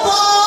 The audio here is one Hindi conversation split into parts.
Oh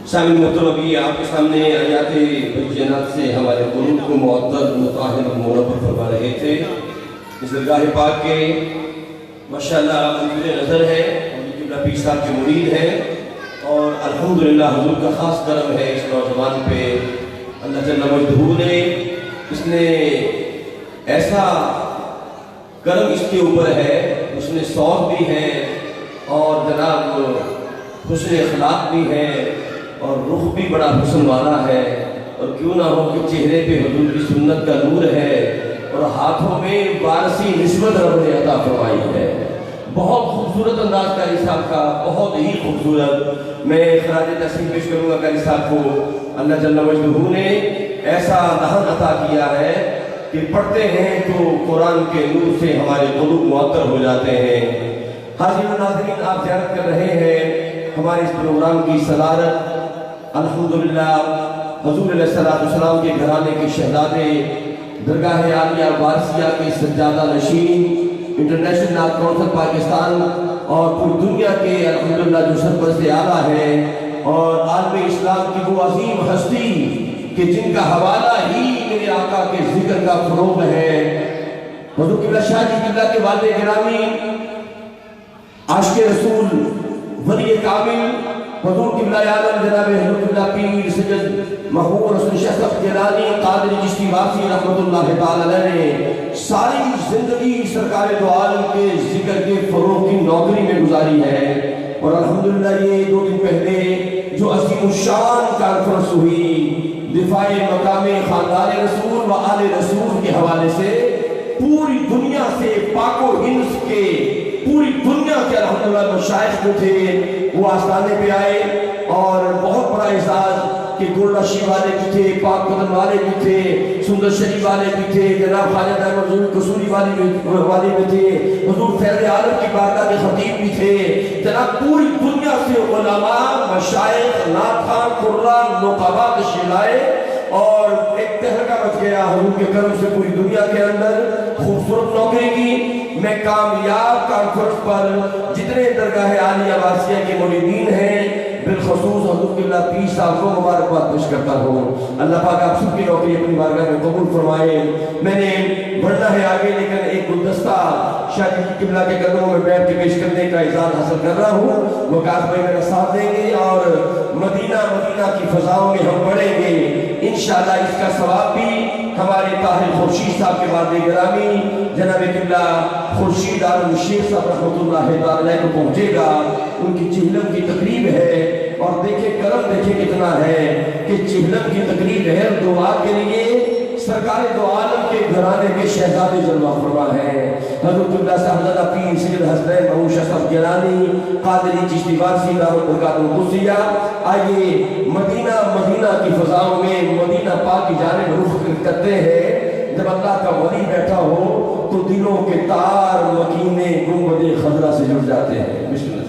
सामिन मोहतरम, अभी आपके सामने आयात बय्यिनात से हमारे कुलूब को मुअत्तल मुताहिर मुनव्वर फरमा रहे थे। इस दरगाह पाक के माशाअल्लाह मुझे नज़र है किबला पीर साहब के मुरीद हैं और अल्हम्दुलिल्लाह हुजूर का ख़ास करम है इस नौजवान पे। अल्लाह जल्ल मजदूर ने इसने ऐसा करम इसके ऊपर है, उसने सौख भी है और जनाब हुस्न अखलाक भी है और रुख भी बड़ा हुस्न वाला है। और क्यों ना हो कि चेहरे पे हुजूर की सुन्नत का नूर है और हाथों में वारसी निस्बत रब ने अता फरमाई है। बहुत खूबसूरत अंदाज कारी साहब का, बहुत ही खूबसूरत। मैं खराज तस्लीम पेश करूँगा कारी साहब को। अल्लाह जल्ल मजदूर ने ऐसा दहन अता किया है कि पढ़ते हैं तो कुरान के नूर से हमारे कुलूब मुअत्तर हो जाते हैं। हाज़िर नाज़रीन, आप ज़ियारत कर रहे हैं हमारे इस प्रोग्राम की सदारत अल्हम्दुलिल्लाह हुज़ूर अलैहिस्सलाम के घराने के शहज़ादे दरगाह आलिया वारसिया के सज्जादा नशीन इंटरनेशनल नात कौंसिल पाकिस्तान और पूरी दुनिया के अल्हम्दुलिल्लाह जो सरपरस्त आला है और आलम इस्लाम की वो अजीम हस्ती कि जिनका हवाला ही मेरे आका के जिक्र का फरोग है। हुज़ूर किबला शाह जी किबला के वालिद गिरामी आशिक़ रसूल वली कामिल हुज़ूर किबला आलम जनाब हुज़ूर किबला पीर सैयद महबूब रसूल शाह साहब गिलानी कादरी चिश्ती वासी रहमतुल्लाह तआला अलैह ने सारी जिंदगी सरकार दो आलम के जिक्र के फरोग की नौकरी में गुजारी है। और अल्हम्दुलिल्लाह ये 2 दिन पहले जो अज़ीमुश्शान कॉन्फ्रेंस हुई दिफाए मकामे खानदान रसूल व आले रसूल के हवाले से पूरी दुनिया से पाको हिंस के पूरी दुनिया के अल्हम्दुलिल्लाह मशाइख जो थे वो आस्थाने पे आए और बहुत बड़ा एहसास कि गोरडाशी वाले भी थे, पाक कदम वाले भी थे, सुंदर शरीफ वाले भी थे, जनाब ख्वाजा मजूर कसूरी वाले भी थे, हुजूर फैज़ आलम की बारगाह के खतीब भी थे। जनाब पूरी दुनिया से उलमा मशाइख नाथा कुर्रा नुक़बा तशरीफ़ लाए और एक तहलका मच गया हुजूर के करम से पूरी दुनिया के अंदर खूबसूरत नौकरी की। मैं कामयाब कॉन्फ्रेंस पर जितने दरगाह आलिया वासिया के मुरीदीन हैं बिलखसूस हुज़ूर किबला पीर साहब को मुबारकबाद पेश करता हूँ। अल्लाह पाक आप सबकी नौकरी अपनी बारगाह में कबूल फरमाए। मैंने बढ़ना है आगे, लेकिन एक गुलदस्ता शाह किबला के कदमों में बैठ के पेश करने का इज़ाज़त हासिल कर रहा हूँ। वकास भाई मेरा साथ देंगे और मदीना की फ़ज़ाओं में हम बढ़ेंगे इंशाअल्लाह। इसका सवाब भी हमारे ताहिर खुर्शीद साहब के वालिद गिरामी जनाब किबला खुर्शीद आलम शेख साहब रहमतुल्लाह तआला को पहुँचेगा। उनकी चिहलम की तकरीब है और देखे करम देखे कितना है कि चिहलम की तकरीब है दुआ के लिए सरकार दो आलम के घराने के शहजादे जलवा फरमा है। हज़रत किबला साहबजादा पीर सैयद हसनैन महमूद शाह साहब गिलानी कादरी चिश्ती वासी दारुल आइए मदीना की फ़ज़ाओं में मदीना पाक की जानिब रुख करते हैं। जब अल्लाह का वली बैठा हो तो दिलों के तार मकीने गुंबदे खज़रा से जुड़ जाते हैं। बिस्मिल्लाह।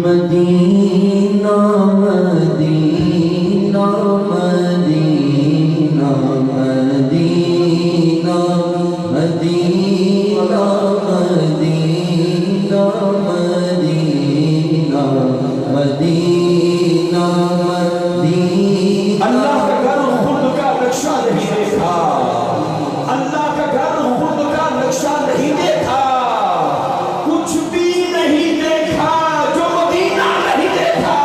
Medina Medina Medina Medina Medina Medina Medina Medina Medina. अल्लाह का घर खुद का नक्शा नहीं देखा, अल्लाह का घर खुद का नक्शा नहीं देखा, कुछ भी नहीं देखा जो मदीना नहीं देखा।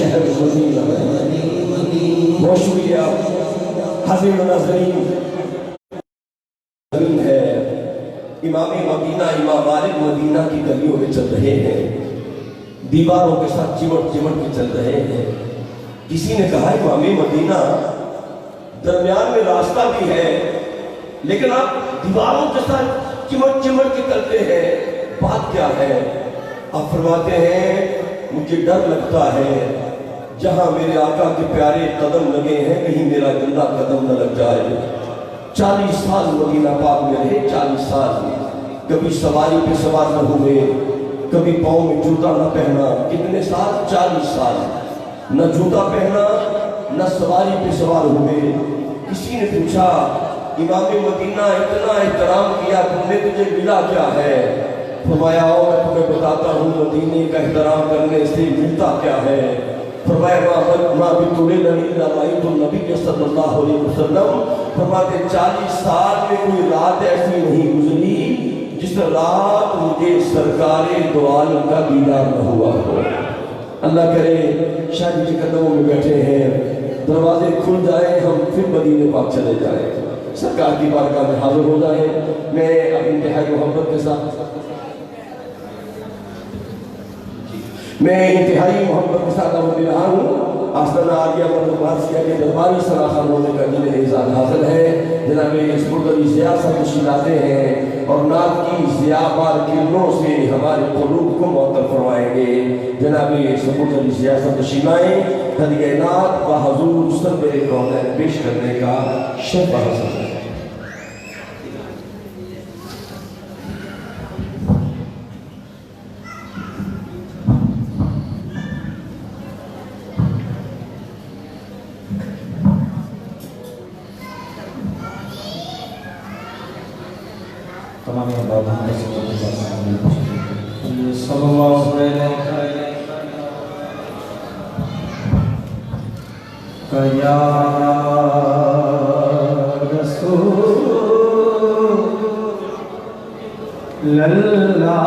शहर मदीना। बहुत शुक्रिया हाज़िर नाज़रीन है। इमाम मदीना इमाम मालिक मदीना की गलियों में चल रहे हैं, दीवारों के साथ चिमट चिमट के चल रहे हैं। किसी ने कहा इमाम मदीना दरमियान में रास्ता भी है, लेकिन आप दीवारों के साथ चिमट चिमट के चलते हैं, बात क्या है? आप फरमाते हैं मुझे डर लगता है जहां मेरे आका के प्यारे कदम लगे हैं कहीं मेरा गंदा कदम न लग जाए। 40 साल मदीना पाक में रहे, 40 साल कभी सवारी पे सवार न हुए, कभी पाँव में जूता न पहना। कितने साल? 40 साल न जूता पहना न सवारी पे सवार हुए। किसी ने पूछा इमाम मदीना इतना एहतराम किया तुमने, तुझे मिला क्या है? फरमाया आओ मैं तुम्हें बताता हूँ मदीने का एहतराम करने से मिलता क्या है। फरमाया सल्लल्लाहु अलैहि वसल्लम फरमाते 40 साल में कोई रात ऐसी नहीं गुजरी जिस रात मुझे सरकारे दो आलम का दीदार न हुआ हो। अल्लाह करे शादी के कदमों में बैठे हैं, दरवाजे खुल जाए, हम फिर मदीने पाक चले जाए, सरकार की बारगाह में हाजिर हो जाए। मैं अब इंतहाई मोहब्बत के साथ अब दे रहा हूँ। आस्ताना आलिया मरसिया के दरबारी सलाखन होने का जिन्हें एजाज़ हासिल है, जनाब इस्मुर्दली ज़िया साहब तशरीफ़ लाते हैं और नात की ज़ियाबार किरणों से हमारे क़ुलूब को मुअत्तर फरमाएंगे। जनाब इस्मुर्दली ज़िया साहब तशरीफ़ लाए, हदीये नात व हुज़ूर सल्लल्लाहु अलैहि वसल्लम पेश करने का शर्फ हासिल है। तमाम बाबा कया रसूल अल्लाह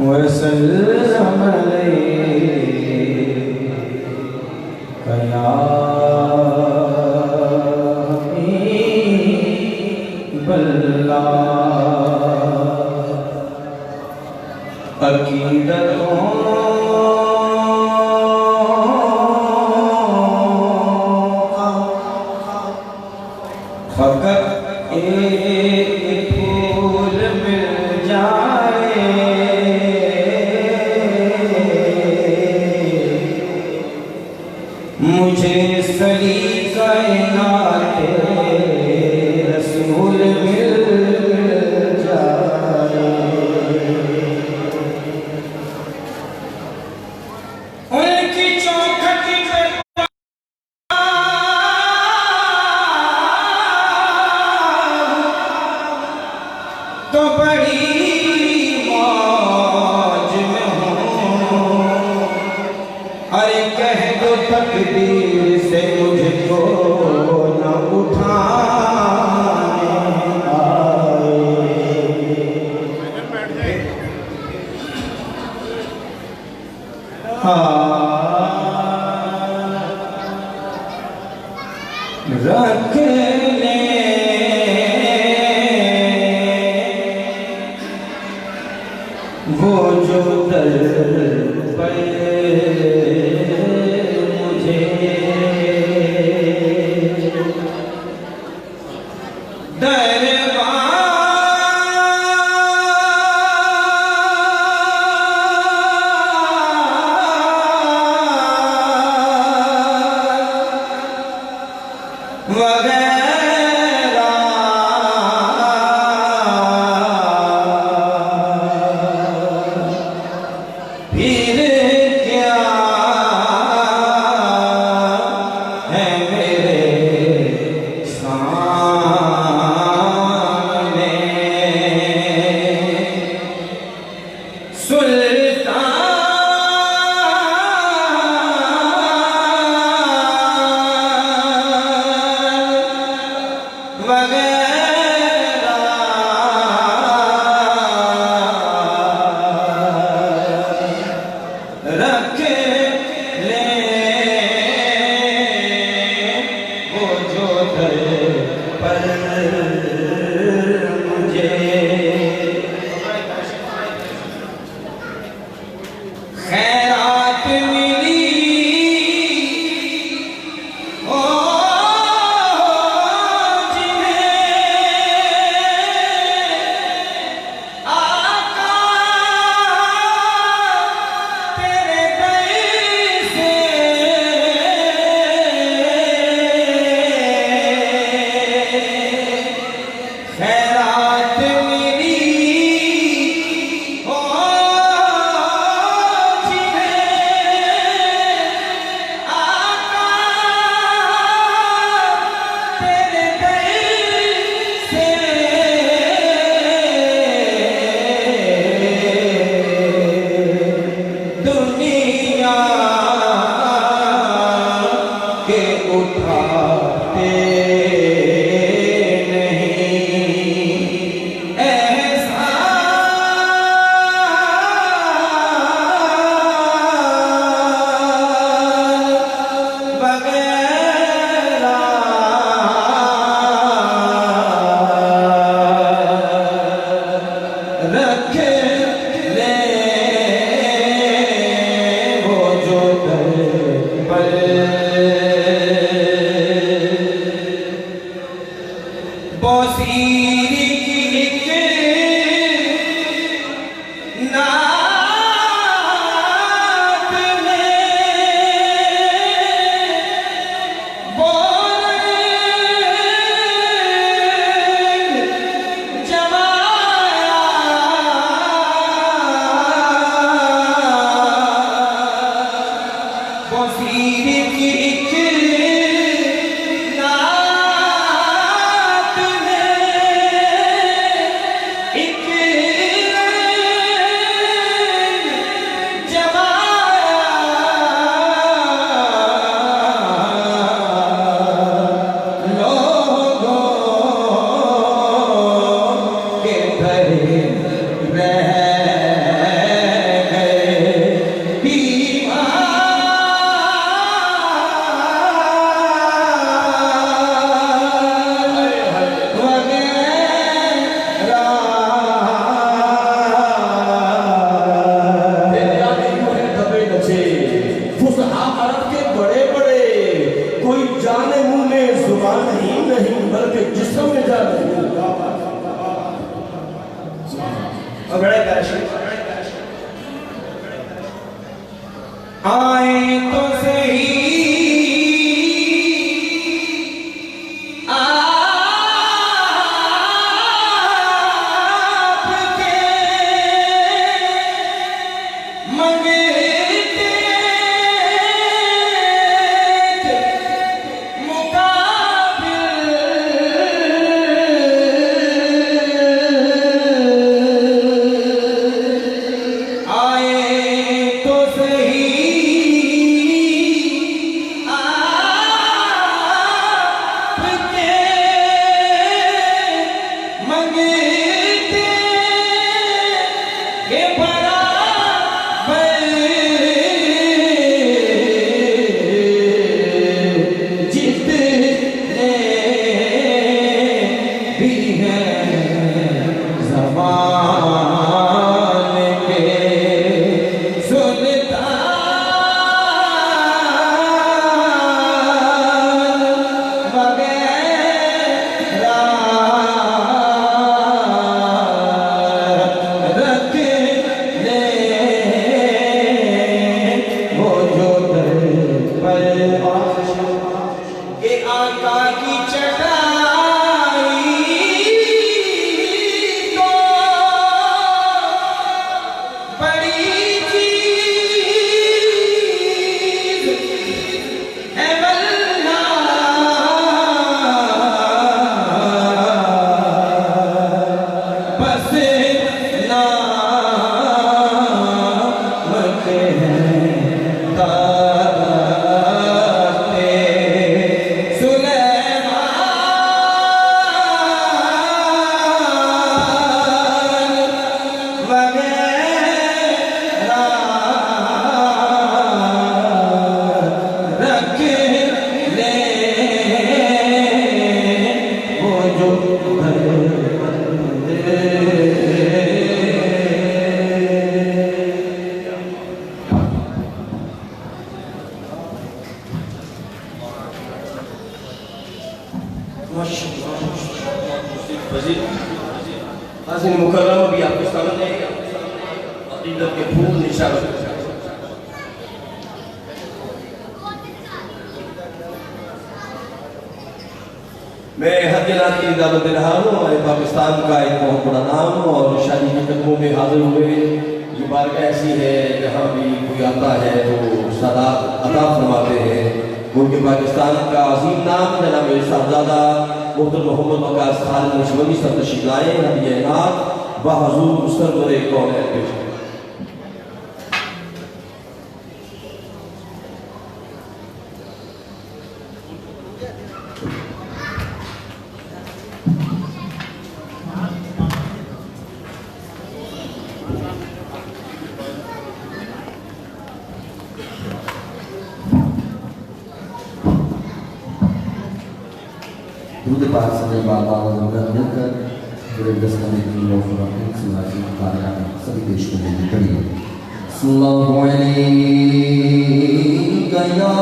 वसल्लम कया बल्ला अकीदतों फकत एक फूल मिल जाए मुझे सलीक़े-ए-नाते रसूल मिल जाए। उनकी चौखट पे तो बड़ी मौज में हूँ, अरे कह दो तकदीर से मुझको न उठाने आए। रख ले वो जो दर पे मुझे दर पर मुझे खैरात मिली ओ जिन्हें आका तेरे दर से खैरात मिली ओ दुनिया के उठाते नहीं ऐसा वगैरह रख ले वो जो दर पर बसीरी की एक नात में बोल जमाया बसीरी की एक नात में एक जमाया लोगों के धरे रह कोई जाने मुंह में जुबान ही नहीं बल्कि जिस्म में जाने आए तो सही आपके मंगते मुकाबिल आए तो सही हाज़िर मुकर्रम अभी आपके सामने अक़ीदत के फूल निशार मैं हर जनात की दावत दे रहा हूँ। हमारे पाकिस्तान का एक बहुत बड़ा नाम और शादी के कदमों में हाजिर हुए। ये बारगाह ऐसी है जहाँ भी कोई आता है तो सादात अता फरमाते हैं। मुल्क पाकिस्तान का अजीम नाम जनाब साहबजादा मोहतरम मोहम्मद वकास खालिद नक्शबंदी सर तशरीफ लाए। हदिया इनात बहज़ूर सरवर कौनैन पेश करें। दूध पाक से बाबा और मिलकर पूरे 10 कमेटी लोग सभी पेश करने की कड़ी सल्लल्लाहु अलैहि या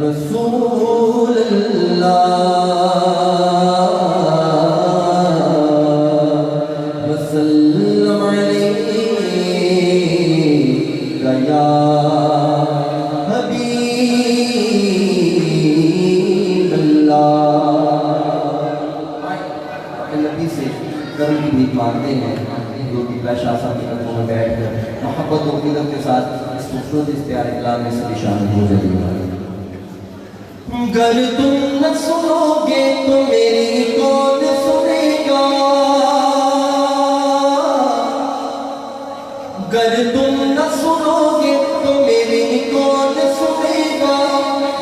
रसूल अल्लाह वसल्लम अलैहि या कर्म की भीख मांगते हैं जो कि शाह साहब के कदमों में बैठ कर मोहब्बत और उम्मीद के साथ इस खूबसूरत इख्तियार इकलाम में सभी शामिल हो जाइएगा। गर तुम न सुनोगे तो मेरी कौन सुनेगा, गर तुम न सुनोगे तो मेरी कौन सुनेगा,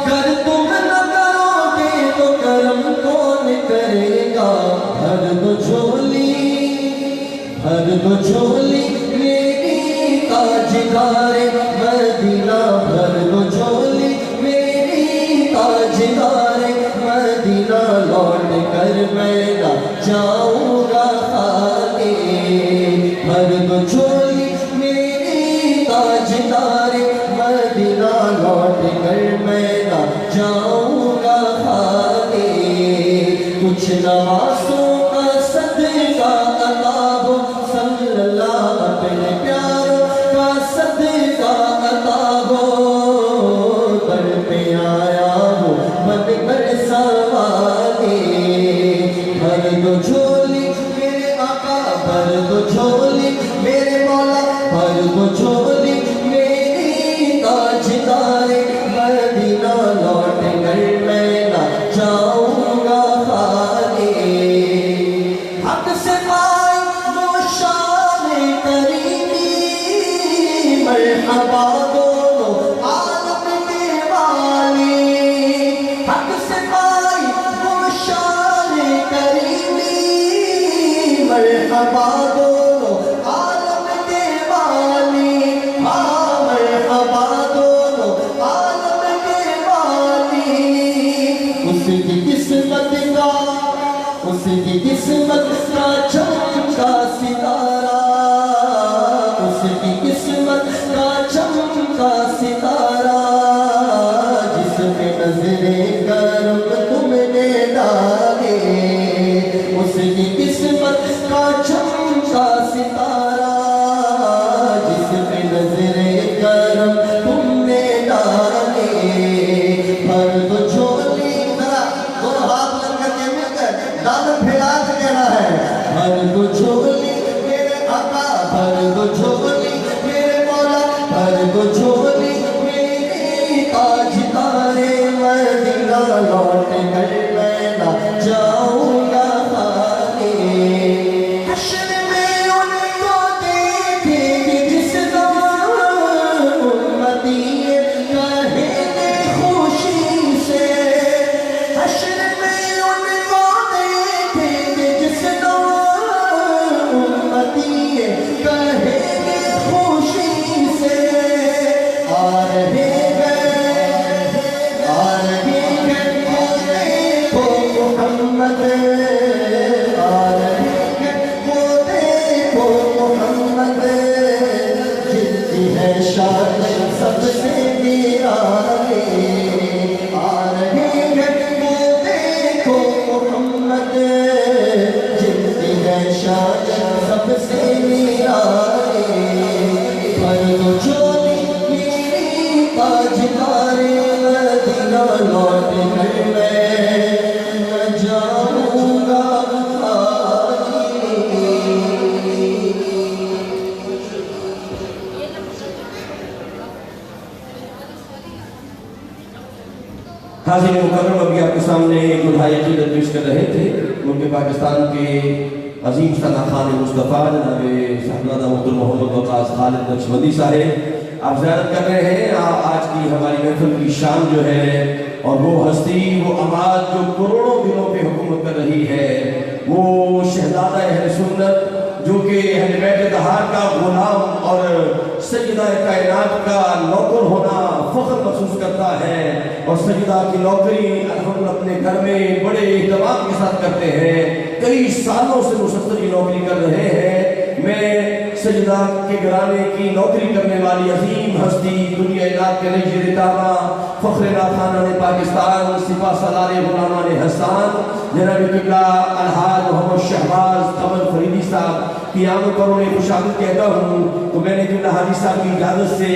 गर तुम न करोगे तो कर्म कौन करेगा। हर दो झोली मेरी ताजदार मदीना, भर दो झोली मेरी ताजदार मदीना, लौट कर मैं ना जाऊंगा खाली। भर दो झोली मेरी ताजदार मदीना, लौट कर मैं ना जाऊंगा खाली। कुछ नवाज़ों का सदका अता हो, सल्लल्लाहु अपने प्यारों का सदका अता हो। दर पे आया हो बन कर सवाले, भर दो झोली मेरे आका, भर दो झोली मेरे मौला, भर दो झोली मेरी ताजदार मदीना, लौट कर मैं ना जाऊंगा खाली। हक से पाई वो शान करीमी, मरहबा दोनों आलम के वाली। हक से पाई वो शान करीमी, मरहबा दोनों आलम के वाली। हाँ मरहबा दोनों आलम के वाली। उसकी किस्मत का, उसकी किस्मत का चमका सितारा, उसकी किस्मत का चमका सितारा, जिसमें नजरे करम तुमने डाले। उसकी किस्मत का चमका सितारा, जिसमें नजरे करम तुमने डाले। भर दो झोली दोनों हाथ लगा के मिलकर दान फैला के कहना है। भर दो झोली मेरे आका, भर दो झोली मेरे मौला, भर दो झोली मेरी ताजदारे मदीना, लौट कर मैं ना जाऊंगा खाली। हश्र में उनको देखेंगे जिस दौर उम्मती कहेंगे खुशी से। हश्र में उनको देखेंगे जिस दौर उम्मती कहेंगे खुशी से। आ रहे हैं दीदारे मदीना लौट कर मैं न जाऊंगा हाज़िर मुकर्रम, अभी आपके सामने एक दुहाई अक़ीदत पेश कर रहे थे। मुल्क पाकिस्तान के अजीम सना खान मुस्तफ़ा जनाब साहबजादा मुक़द्दर मोहम्मद वक़ास खालिद नक्शबंदी साहब आप ज़ियारत कर रहे हैं। आज की हमारी महफिल की शान जो है और वो हस्ती, वो आवाज़ जो करोड़ों दिलों पे हुकूमत कर रही है, वो शहज़ादा अहले सुन्नत जो कि अहले बैत तहार का गुलाम और सज्जदा कायनात का नौकर होना फ़ख्र महसूस करता है और सज्जदा की नौकरी हम अपने घर में बड़े इत्मीनान के साथ करते हैं। कई सालों से मुसलसल की नौकरी कर रहे हैं। मैं सज्जदा के घराने की नौकरी करने वाली अजीम हस्ती दुनिया इलाक के नई ताबा फ़ख्र नाखाना ने पाकिस्तान सिपा सलार गुलामा ने हसान जनाब किबला अलहाज मोहम्मद शहबाज कमर फरीदी साहब की आमद पर उन्हें खुशामद कहता हूँ। तो मैंने किबला हाजी साहब की इजाज़त से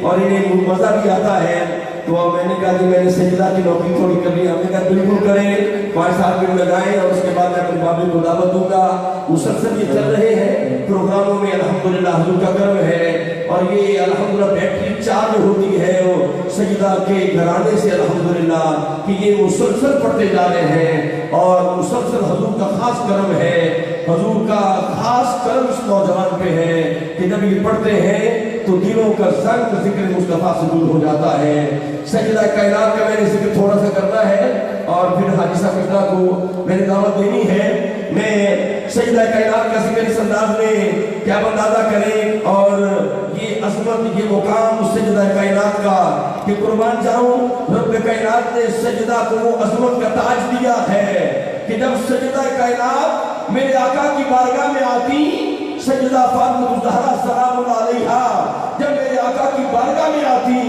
और इन्हें मज़ा भी आता है तो मैंने कहा कि मैंने सज्जदा की नौकरी थोड़ी कर ली। हमने कहा बिल्कुल करें, 5 साल के लगाएं और उसके बाद मैं अपने बाबे को दावत दूंगा। मुसलसल ये चल रहे हैं प्रोग्रामों में, अल्हम्दुलिल्लाह हुजूर का कर्म है और ये अल्हम्दुलिल्लाह बैटरी चार्ज होती है वो सज्जदा के घराने से अल्हम्दुलिल्लाह कि ये मुसलसल पढ़ते जा रहे हैं और मुसलसल हुजूर का खास कर्म है। हुजूर का खास कर्म इस नौजवान पे है कि जब ये पढ़ते हैं तो दिलों का ज़ंग जिक्र मुस्तफ़ा से दूर हो जाता है। सज्जदा कायनात का मैंने जिक्र थोड़ा सा करना है और फिर हाजी साहब किबला को मैंने दावत देनी है। मैं सज्जदा कायनात का जिक्र इस अंदाज में क्या अंदाजा करें और ये अज़मत, ये मुकाम सज्जदा कायनात का कि कुर्बान जाऊं रब कायनात ने सज्जदा को वो अज़मत का ताज दिया है कि जब सज्जदा कायनात मेरे आका की बारगाह में आती, सज्जदा फातिमा ज़हरा सलामुल्लाह अलैहा जब मेरे आका की बारगाह में आती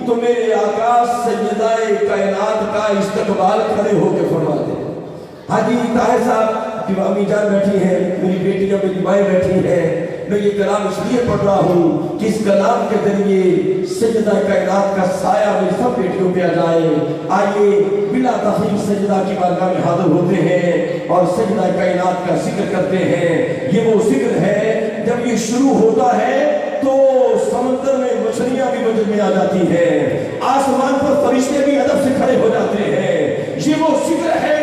तो मेरे आका सज्जदा कायनात का इस्तकबाल खड़े होकर फरमाते। हाजी ताहिर साहब की अम्मी जान बैठी है, मेरी बेटी और मेरी माएँ बैठी है। मैं ये कलाम इसलिए पढ़ रहा हूँ कि इस कलाम के जरिए सज्जदा कायनात का साया मेरी सब बेटियों पे आ जाए। आइए बिला तखरीर सज्जदा की बारगाह में हाजिर होते हैं और सज्जदा कायनात का जिक्र करते हैं। ये वो जिक्र है जब ये शुरू होता है तो समंदर में मछलियां भी वजन में आ जाती है, आसमान पर फरिश्ते भी अदब से खड़े हो जाते हैं। ये वो जिक्र है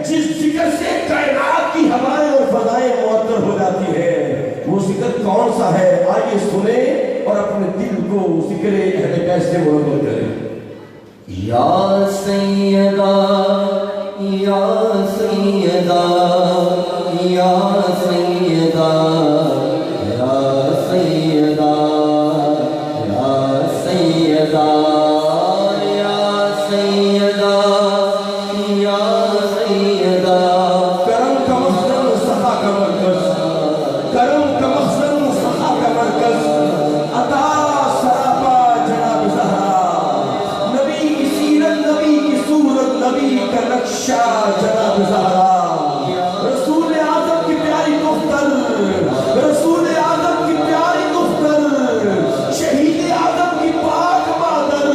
जिस जिक्र से कायनात की हवाएं और फजाएं मुअत्तर हो जाती है। वो जिक्र कौन सा है, आइए सुने और अपने दिल को जिक्र अहले बैत से मुनव्वर करें। या सैयदा या सैयदा या सैयदा या सैयदा या सैयदा या सैयदा या सैयदा। करम का मखज़न सखा का मरकज़, करम का मखज़न सखा का मरकज़, अता सरापा जनाब ज़हरा, नबी की सीरत, नबी की सूरत, नबी का नक्शा जनाब ज़हरा। रसूल आज़म की प्यारी दुख्तर, रसूल आज़म की प्यारी दुख्तर, शहीद आज़म की पाक मादर,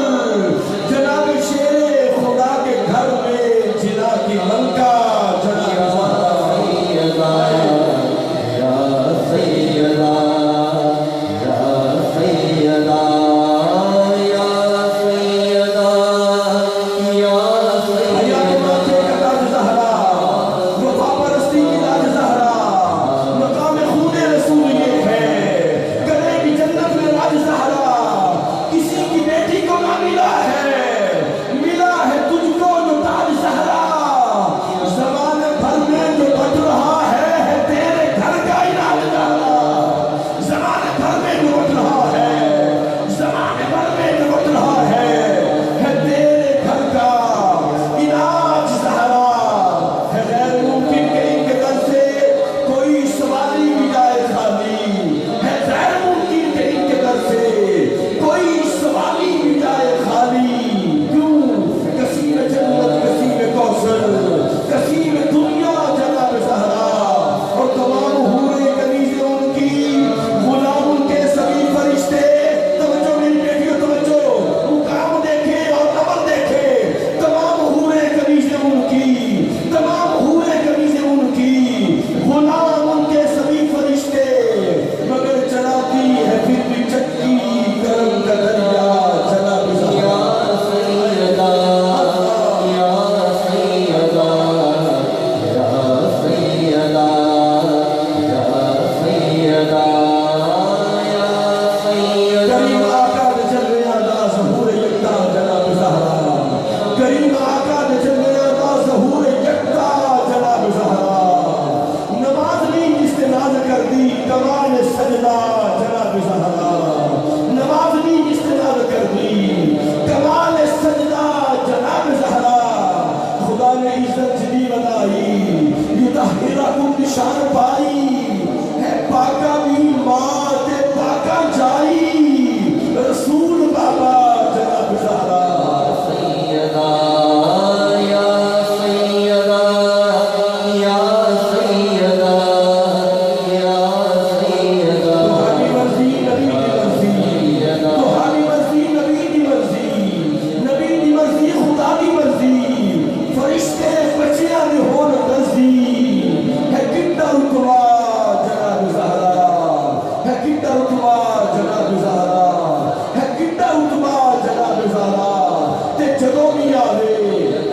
भी आवे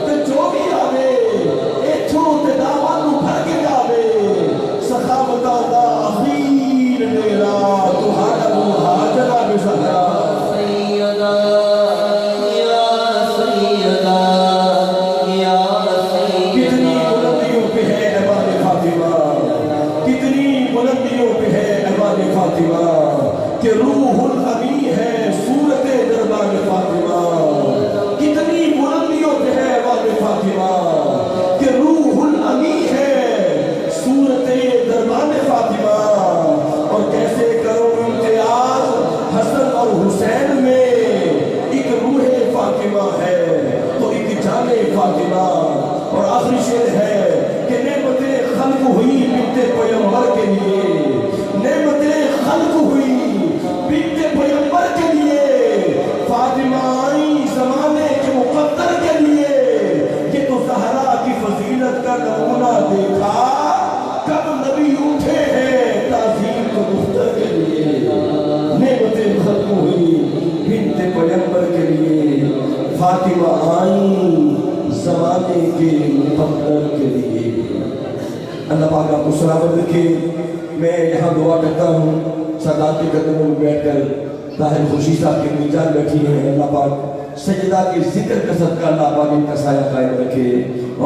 ते जो भी आवे इथों ते दावत नूं भर के जावे सखावतां दा अखीर मेरा तुहाड़ा मुहाजरा बिसरा सैयदा या सैयदा या कितनी सैयदा बुलंदियों पे है ऐवान फातिमा कितनी बुलंदियों पे है ऐवान फातिमा कि रूहुल अमी है सूरत दरबार फातिमा कितनी बुलंदियों पे है ऐवान फातिमा कि रूहुल अमी है सूरत दरबार फातिमा और कैसे करो इम्तियाज हसन और हुसैन में एक रूह फातिमा है तो एक जाने फातिमा और आखिरी शेर है कि नेमतें खल्क हुई बिनते पैगंबर के लिए नेमतें खल्क हुई बिनते पैगंबर के लिए फातिमा आई जमाने के मुकद्दर के लिए ये तो ज़हरा की फजीलत का नमूना देखा कब नबी उठे हैं ताज़ीम को मुख्तर के लिए नेमतें खल्क हुई बिनते पैगंबर के लिए फातिमा आई ज़माने के मुकद्दर के लिए अल्लाह पाक आपको सलामत रखे। मैं यहाँ दुआ करता हूँ सादात के कदमों में बैठकर ताहिर खुशी साहब की मीजान बैठी हैं अल्लाह पाक सजदा के जिक्र का सदका अल्लाह पाक इनका साया कायम रखे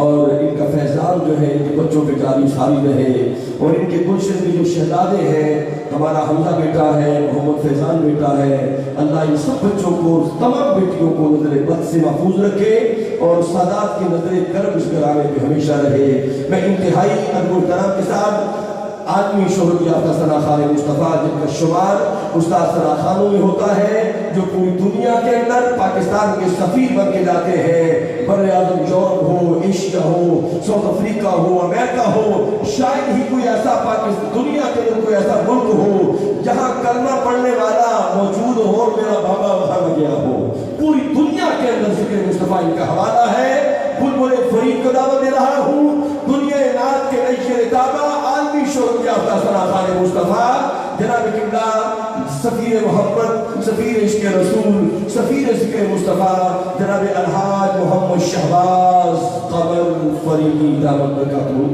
और इनका फैजान जो है इनके बच्चों पे जारी सारी रहे और इनके गुलशन में जो शहजादे हैं हमारा हमजा बेटा है मोहम्मद फैजान बेटा है अल्लाह इन सब बच्चों को तमाम बेटियों को नजर बद से महफूज रखे और सादात की नजर कर्म इस कराने पे हमेशा रहे। मैं इंतहाई अदब के साथ आदमी शोहरत याफ्ता सना खान मुस्तफ़ा जिनका शुमार उस्ताद सना खानों में होता है जो पूरी दुनिया के अंदर पाकिस्तान के सफ़ीर बन के जाते हैं बर्रे आज़म यूरोप हो एशिया हो साउथ अफ्रीका हो अमेरिका हो शायद ही कोई ऐसा पाकिस्तान दुनिया के अंदर कोई ऐसा मुल्क हो जहाँ कलमा पढ़ने वाला मौजूद हो और मेरा बाबा वहाँ गया हो। पूरी दुनिया के अंदर ज़िक्र मुस्तफ़ा इनका हवाला है। बुलबुल फरीद को दावत दे रहा हूँ दुनिया नात के नई शेर ताबा आलमी शोहरत याफ्ता सना खान मुस्तफ़ा जनाब किबला सफ़ीर मोहब्बत सफ़ीर इश्क़ रसूल सफ़ीर ज़िक्र मुस्तफ़ा जनाब अलहाज मोहम्मद शहबाज कमर फरीदी दावत बरकातुहु।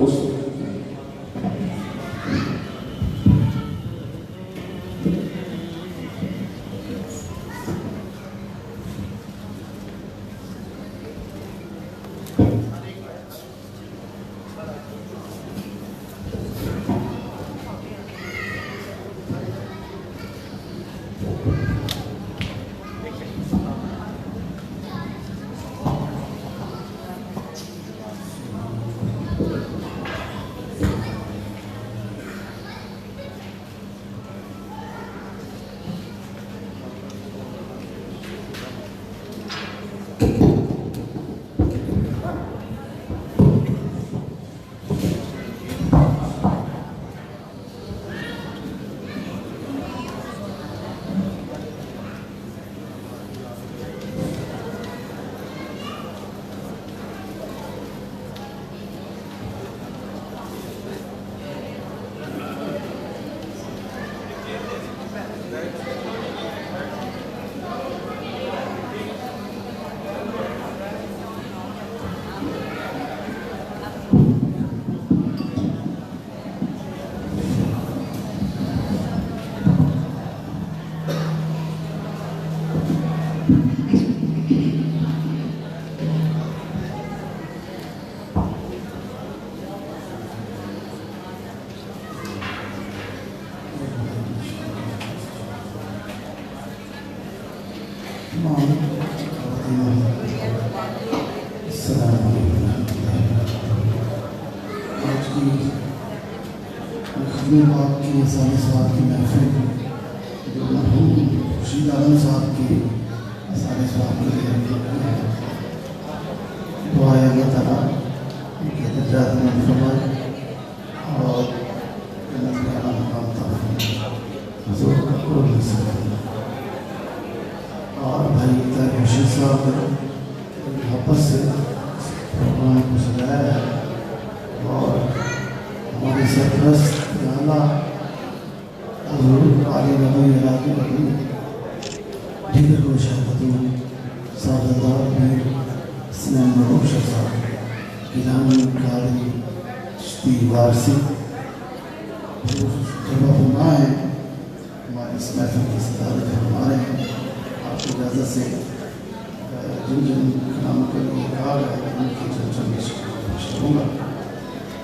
और भाई मुर्शिद साहब मोहब्बत से प्रोग्राम को सजाया और हमारे सरप्रस्त आला आली नबी दीगर को शहदतून सादात में नौश साहब गिलानी काली चिश्ती वारसी जब आप ना है हमारे इस महफिल की सदारत हमारे हैं आपकी इजाज़त से जिन जिन कलाम के लिए कहा गया है उनकी चर्चा में करूँगा।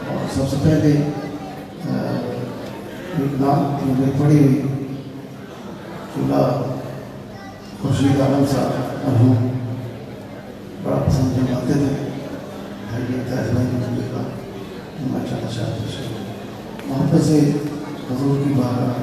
और सबसे पहले एक नाम मैंने पढ़ी हुई चूल्हा खुर्शीद आलम साहब मरहूम बड़ा पसंद जमाते थे भाई का मैं चाहता चाहता मोहब्बत से हजूर की बारगाह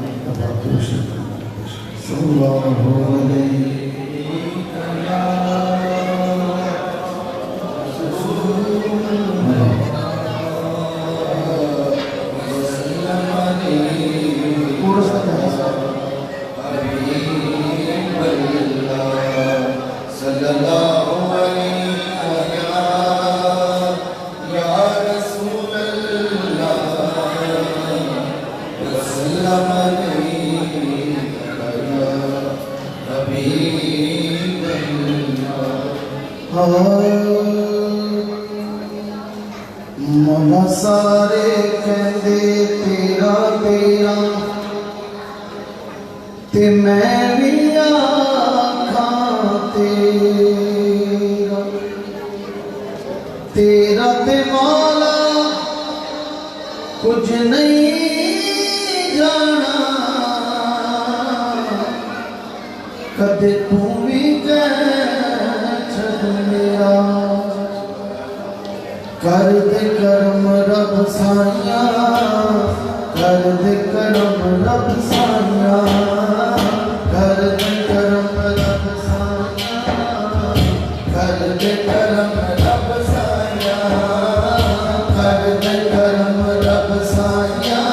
मौला सारे कहते तेरा तेरा ते मैं भी आखां तेरा तेरा ते मौला कुछ नहीं जाना कदे तू भी कह मेरा कर दे करम रब साइया कर दे करम रब साइया कर दे करम रब साइया कर दे करम रब साइया कर दे करम रब साइया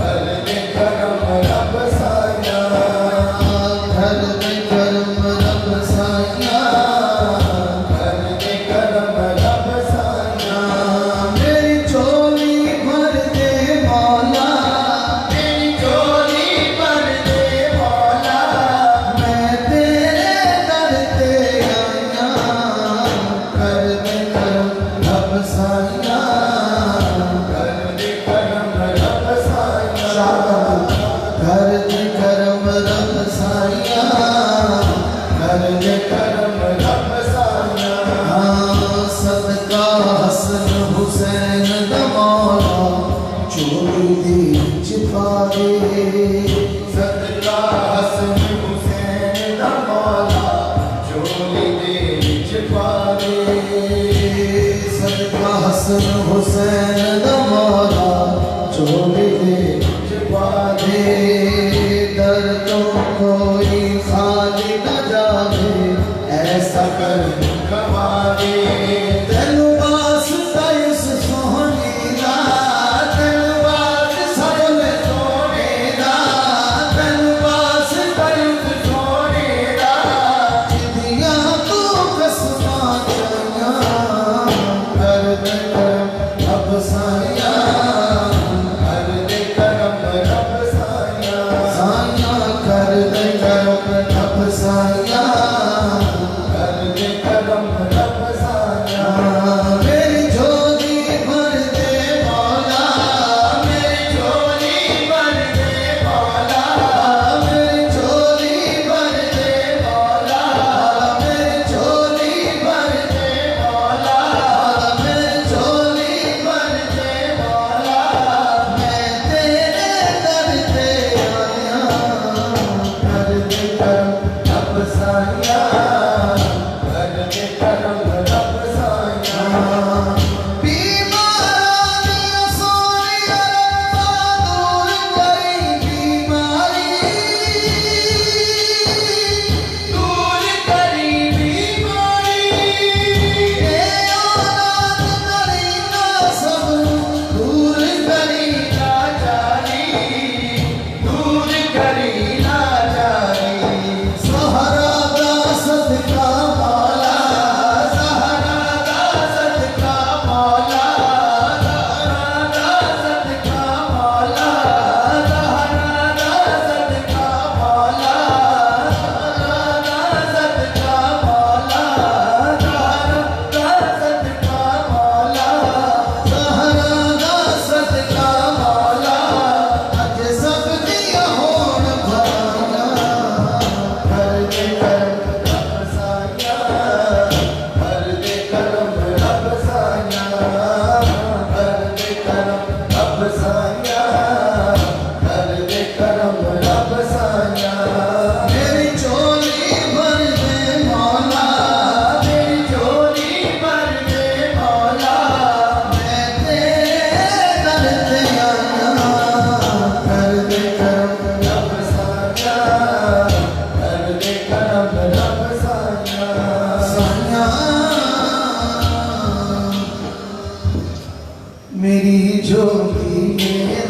कर दे करम रब साइया कर दे करम रब साइया हुसैन दमौला चोली दे छुपा दे दर्दों कोई खाली न जावे ऐसा कर गवा दे तेनु वास्ता इस सोहनी दा तेनु वास्ता इस सोहनी दा तेनु वास्ता इस सोहनी दा जिदिया तू कसमा चंगा कर दे रब साइया कर दे करम रब साइया साइया कर दे करम रब साइया कर दे करम रब साइया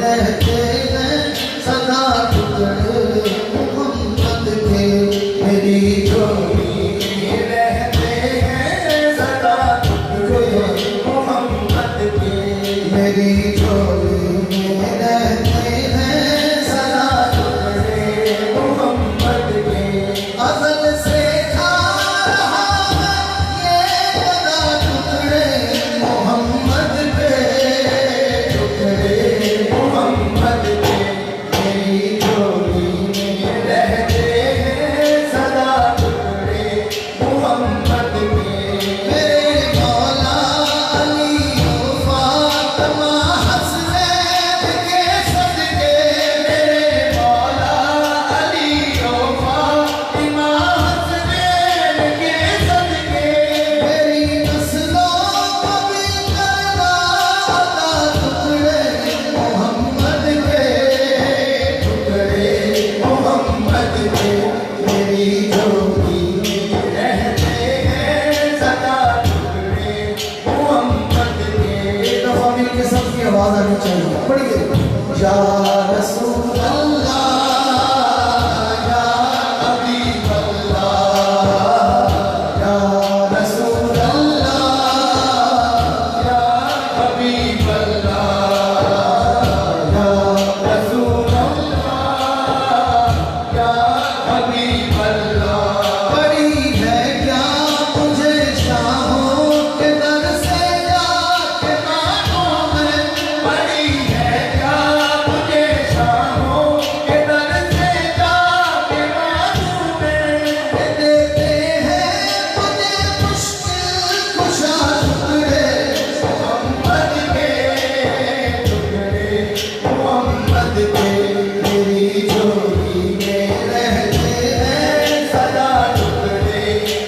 रहते हैं सदा टुकड़े मोहम्मद के, मेरी झोली में रहते हैं सदा टुकड़े मोहम्मद के, मेरी झोली में रहते हैं सदा टुकड़े मोहम्मद के। अज़ल से खा रहा मैं ये सदा टुकड़े मोहम्मद के, टुकड़े मोहम्मद के, मेरी झोली में रहते हैं सदा टुकड़े मोहम्मद के। मेरे मौला अली ओ फातिमा हसनैन के सदके, मेरे मौला अली ओ फातिमा हसनैन के सदके, मेरी नस्लों को भी करना अता टुकड़े मोहम्मद के, टुकड़े मोहम्मद के, मेरी झोली में रहते हैं सदा टुकड़े मोहम्मद के। एक दफा मिलके सबकी आवाज आनी चाहिए, पढ़िए। या रसूल अल्लाह या हबीब अल्लाह, या रसूल अल्लाह या हबीब अल्लाह, या रसूल अल्लाह या हबीब अल्लाह। बड़ी है क्या मुझे शाहों के दर से जाके मांगो मैं, बड़ी है क्या मुझे शाहों के दर से जाके मांगो मैं। देते हैं मुझे मुश्किल कुशा टुकड़े मोहम्मद के, टुकड़े मोहम्मद के, मेरी झोली में रहते हैं सदा टुकड़े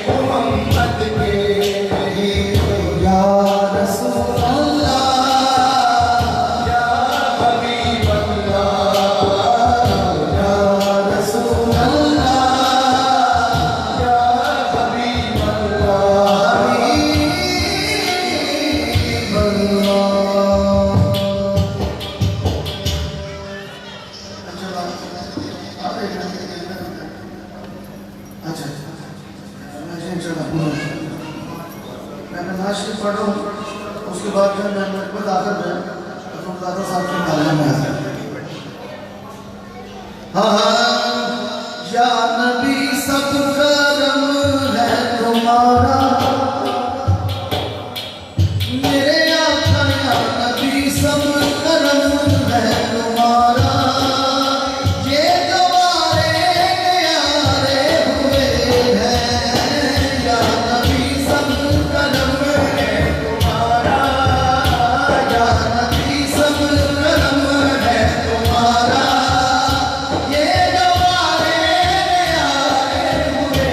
मोहम्मद के। या रसूल अल्लाह या हबीब अल्लाह, या रसूल अल्लाह या हबीब अल्लाह, हबीब अल्लाह। अच्छा मैं नमाज शरीफ पढ़ रहा हूँ, उसके बाद फिर मैं नकबत आकर मैं दादा साहब के गाना में आता। हाँ या नबी सब करम है तुम्हारा, मेरे आका या नबी सब करम है तुम्हारा, ये गवारे न्यारे हुए हैं, या नबी सब करम है तुम्हारा, या नबी सब करम है तुम्हारा, ये गवारे न्यारे हुए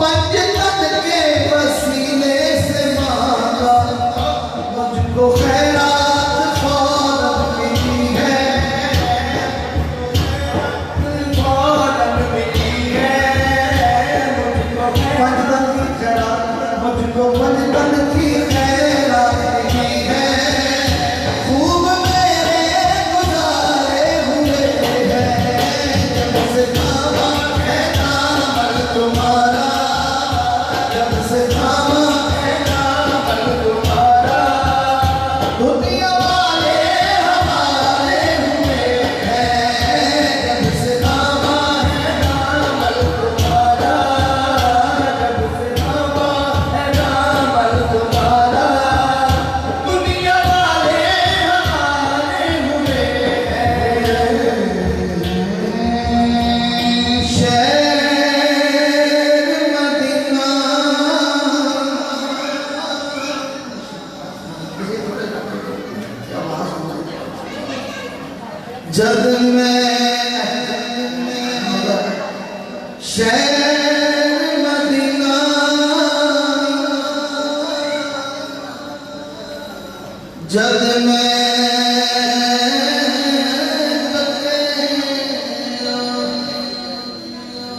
पंज तन के पसीने से मांगा मुझको खैरात फौरन मिली है, फौरन मिली है। पंज तन की खैरात, मुझको पंज तन की खैरात मिली है। खूब मेरे गुजारे हुए हैं, जब से थामा है दामन तुम्हारा, जब से थामा है दामन तुम्हारा। दुनिया वाले हमारे हुए हैं, जब से थामा है दामन तुम्हारा, जब से थामा है दामन तुम्हारा। दुनिया वाले हमारे हुए हैं। शहर मदीना जब मैं शहर मदीना जब मैं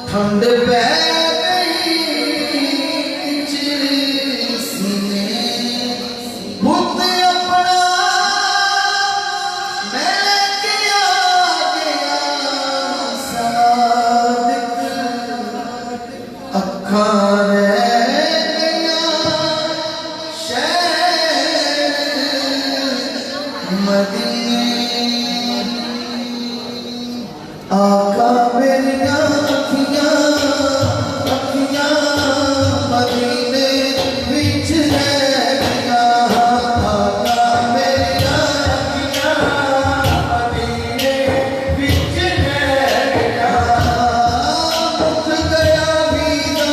ठंड पै गई सीने, बुत अपना मैं किया गया सादिक, अखां रह गया शहर मदीने। आका मेरियां अखियां अखियां मदीने विच रह गया। आका मेरियां अखियां मदीने विच रह गया। मुक गया वीज़ा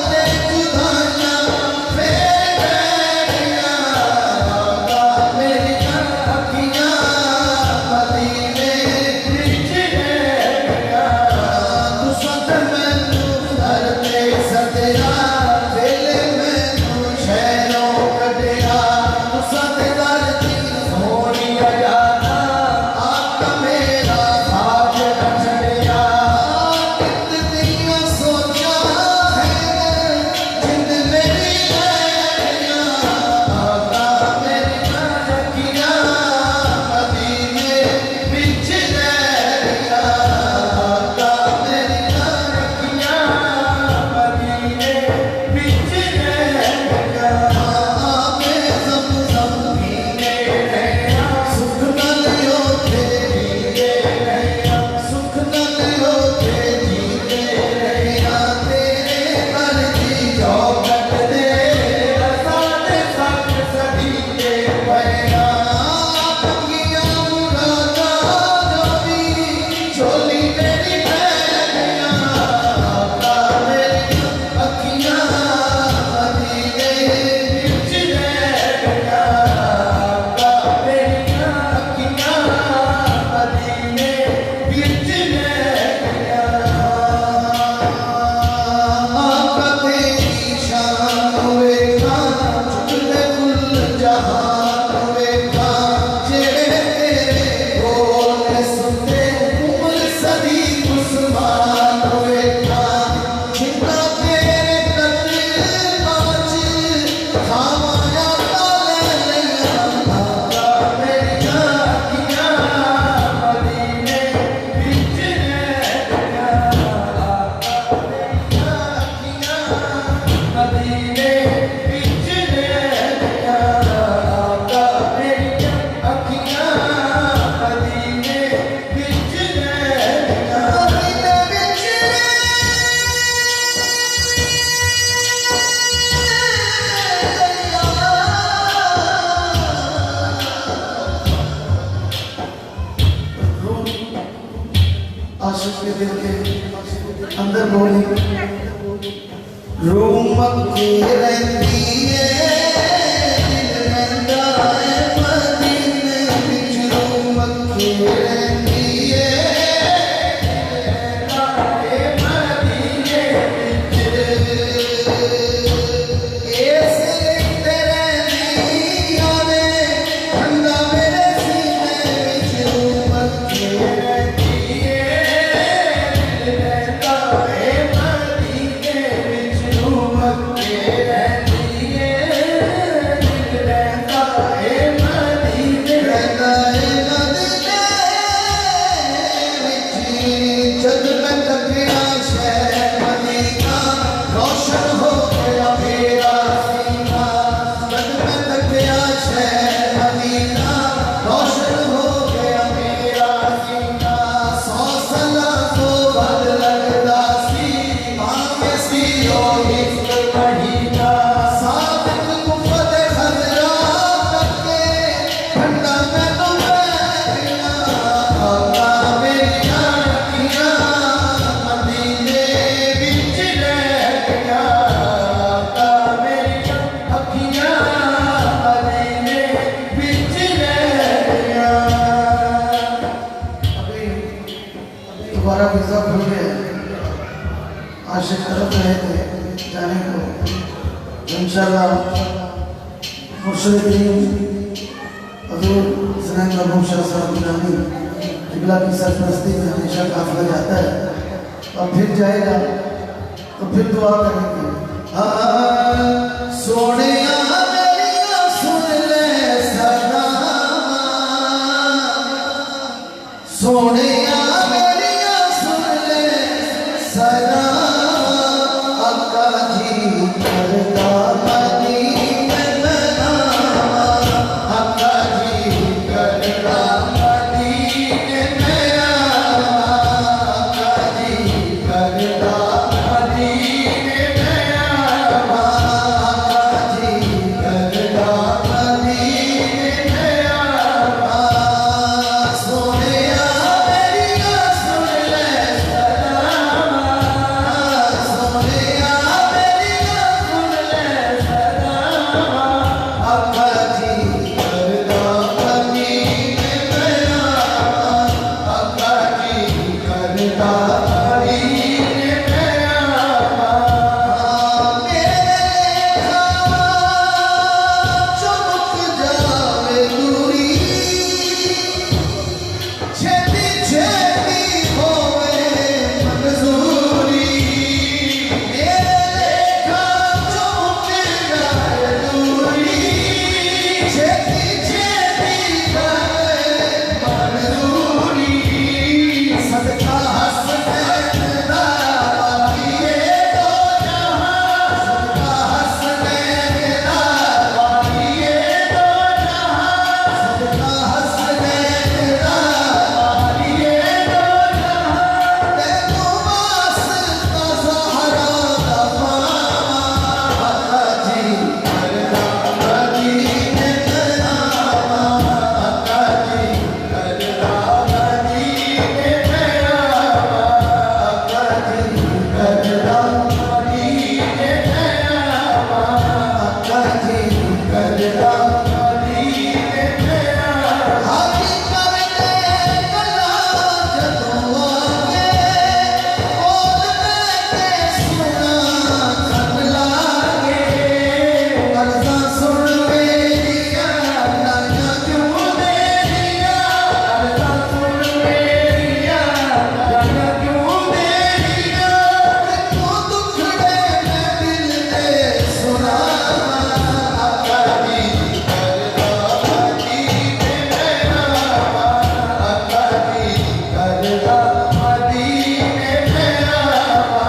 ते जुदाइयां फिर रह गया। आका मेरियां अखियां मदीने विच रह गया। तुसां ते मैनू घर ते सदिया, वेले मैनू शहरों कढिया। तुसां ते घर दी सोहणिया यादां, आका मेरा साथ न छड्डिया। कितनियां सोचां है जिंद मेरी रह गईयां। आका मेरियां अखियां मदीने विच रह गया। आका मेरियां अखियां मदीने विच रह गया। आपे ज़म-ज़म पीने रहिया, सुख नाल ओथे जींदे रहिया, सुख नाल ओथे जींदे रहिया। तेरे घर दी जो कटदे असां ते सच सदीके पइया। मंगियां मुरादां जो भी झोली मेरी पै गईयां। आका मेरियां अखियां मदीने विच रह गया। आका मेरियां अखियां मदीने विच रह गया। आका तेरी शान वेखा, चुकदे कुल जहान वेखा। जेड़े तेरे बोल सुनते उम्र सदी उस्मान वेखा। जिन्ना तेरे कदमां च खावां ताले लईयां। आका मेरियां अखियां मदीने विच रह गया। आका मेरियां अखियां मदीने विच रह गया। आका मेरियां अखियां मदीने विच रह गया। मदीने विच आशिक के दिल के अंदर बोली, रूह मक्की रहती है, दिल रहता है मदीने विच। रूह मक्की रहती है, दिल रहता है मदीने विच। मक्के रहती है दिल रहता है मदीने रहता है मदीने विच जद मैं तकिया शहर मदीना रोशन हो गया मेरा सीना जद मैं तकिया शहर मदीना रोशन हो गया मेरा सीना 100 साल तो बद लगदा सी भावे सी ओ एक महीना सादिक कुफद खजरा तके ठंडा मैनू बैठिया आका मेरिया अखियां मदीने विच रह गया आका मेरिया अखियां मदीने विच रह गया अभी दोबारा वीज़ा खुल गया आशिक तरफ रहे थे जाने को इंशाल्लाह मुर्शिद करीम हजूर ज़ुनैन महबूब शाह साहब गिलानी किबला की सरपरस्ती में हमेशा काफिला जाता है और फिर जाएगा तो फिर दुआ करेंगे सोनिया मेरिया सुन ले सदा सोनिया मेरिया सुन ले सदा आका जी करता मदीने में आवा आका जी करता मदीने में आवा आका जी करता मदीने में आवा आका जी करता मदीने में आवा सोनिया मेरिया सुन ले सदा सोनिया मेरिया सुन ले सदा आका जी करता मदीने में आवा आका जी करता मदीने में आवा मेरे खावा चमक जावे दूरी छेती छेती होवे मंजूरी मेरे लेखा चमक जावे दूरी छेती छेती होवे मंजूरी सदका हसनैन दा वालिए दो जहां सदका हसनैन दा वालिए दो जहां सदका हसनैन दा वालिए दो जहां तेनू वास्ता ज़हरा दा पावा आका जी करता मदीने में आवा आका जी करता मदीने में आवा आका जी करता मदीने में आवा आका जी करता मदीने में आवा हाजी करते गल्ला जदों आके बोल बैठे सुना खत लागे अर्ज़ा सुन मेरिया लाया क्यों देरिया अर्ज़ा सुन मेरिया लाया क्यों देरिया तू दुखड़े मैं दिल दे सुना आका जी करता मदीने में आवा आका जी करता मदीने में आवा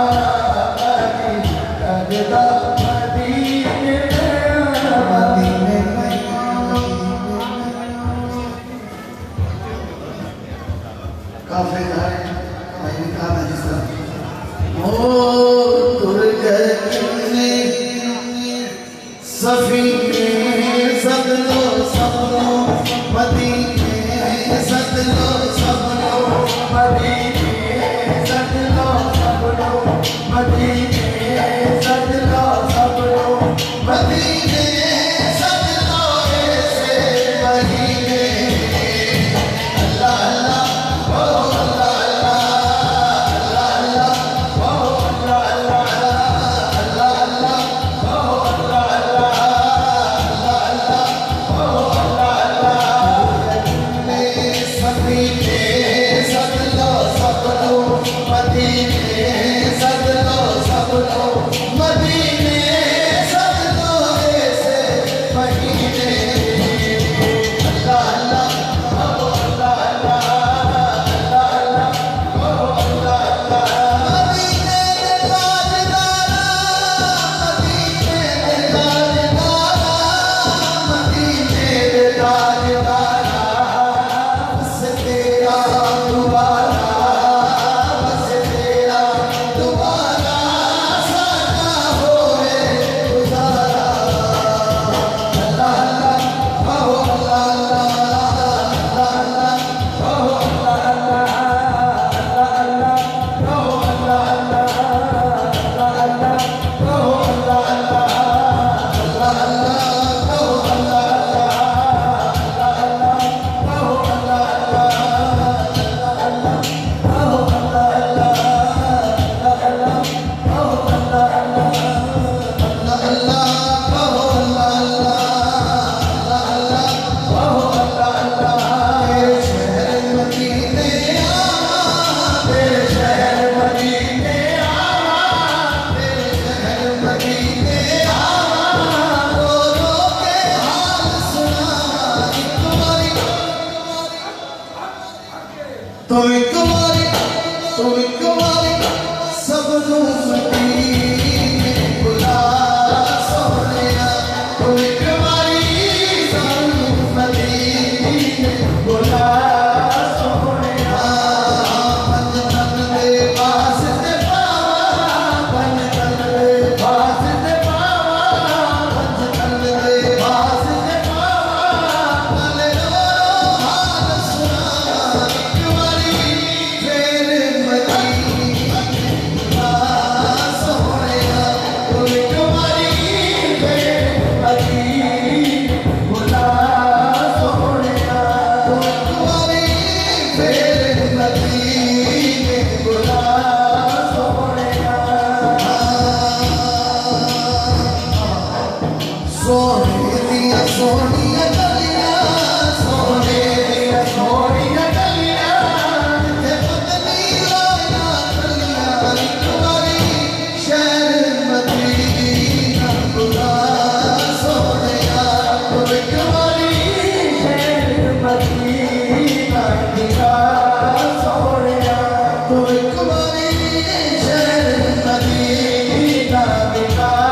आका जी करता मदीने में आवा मदीने में काफिले जा रहे हैं भाई ने कहा था जिस तरह ओ तुर गए कितने सफीने सदलो सबलो मदीने सदलो सबलो मदीने सदलो सबलो मदीने सदलो सबलो मदीने सदलो ऐसे मदीने अल्लाह अल्लाह ओ अल्लाह अल्लाह अल्लाह अल्लाह ओ अल्लाह अल्लाह अल्लाह अल्लाह ओ अल्लाह अल्लाह अल्लाह अल्लाह ओ अल्लाह अल्लाह सोने दिया सोनिया गलियां, सोने दिया सोनिया गलियां, ते पतली लाया गलियां, एक बारी शहर मदीना बुला सोनिया, एक बारी शहर मदीना बुला सोनिया, एक बारी शहर मदीना बुला सोनिया।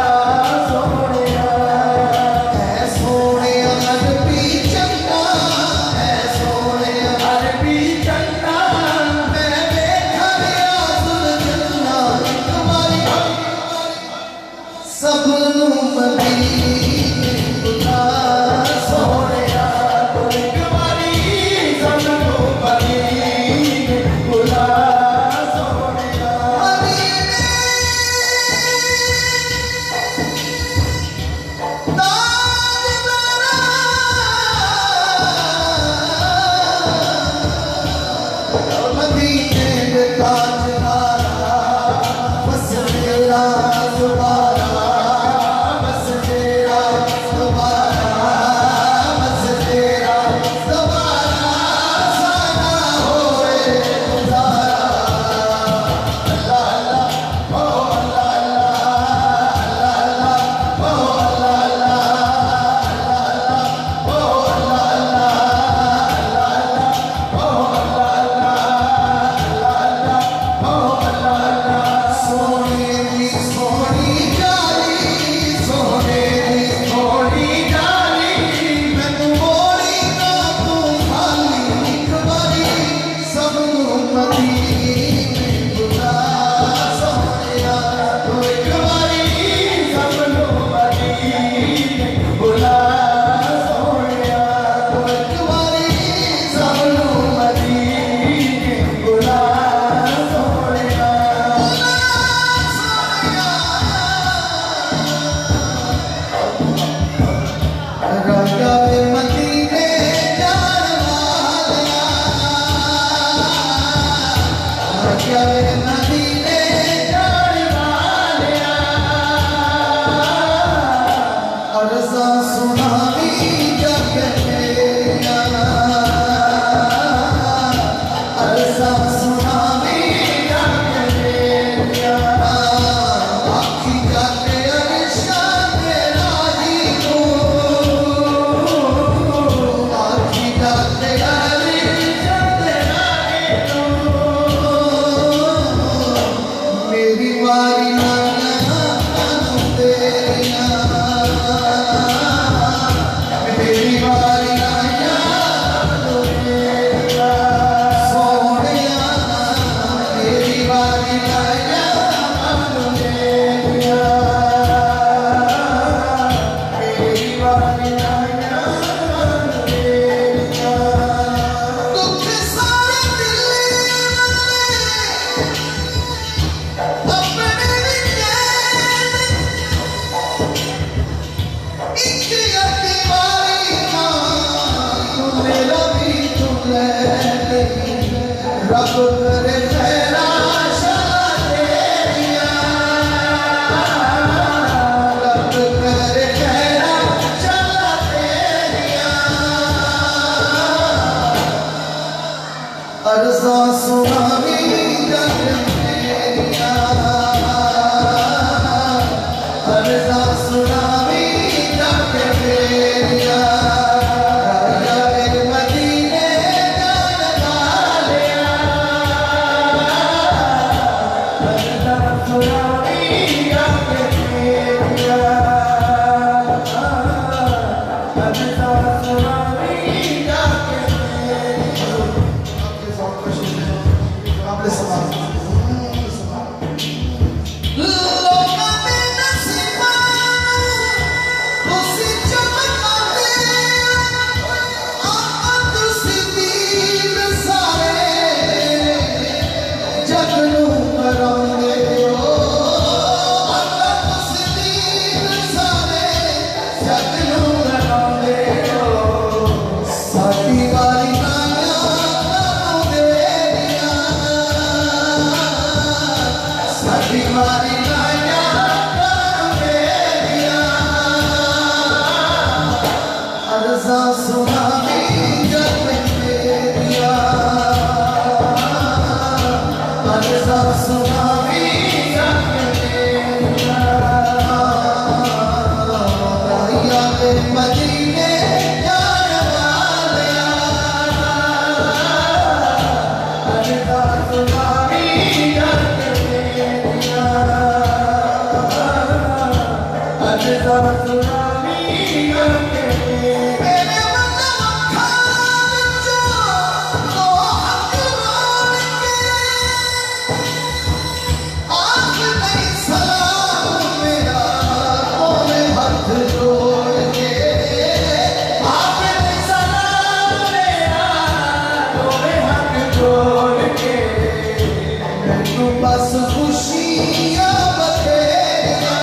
बस खुशियां बतेरियां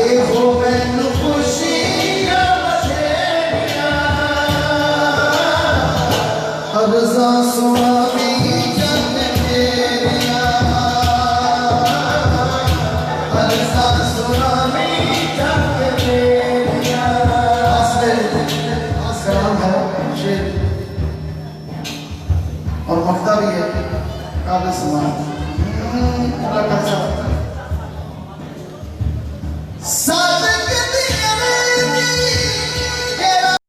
ए हो मैनू खुशियां बतेरियां अर्ज़ा सुनावी जन मेरियां अर्ज़ा सुनावी जन मेरियां सलाम है शेर और मक्ता भी है काबिल समान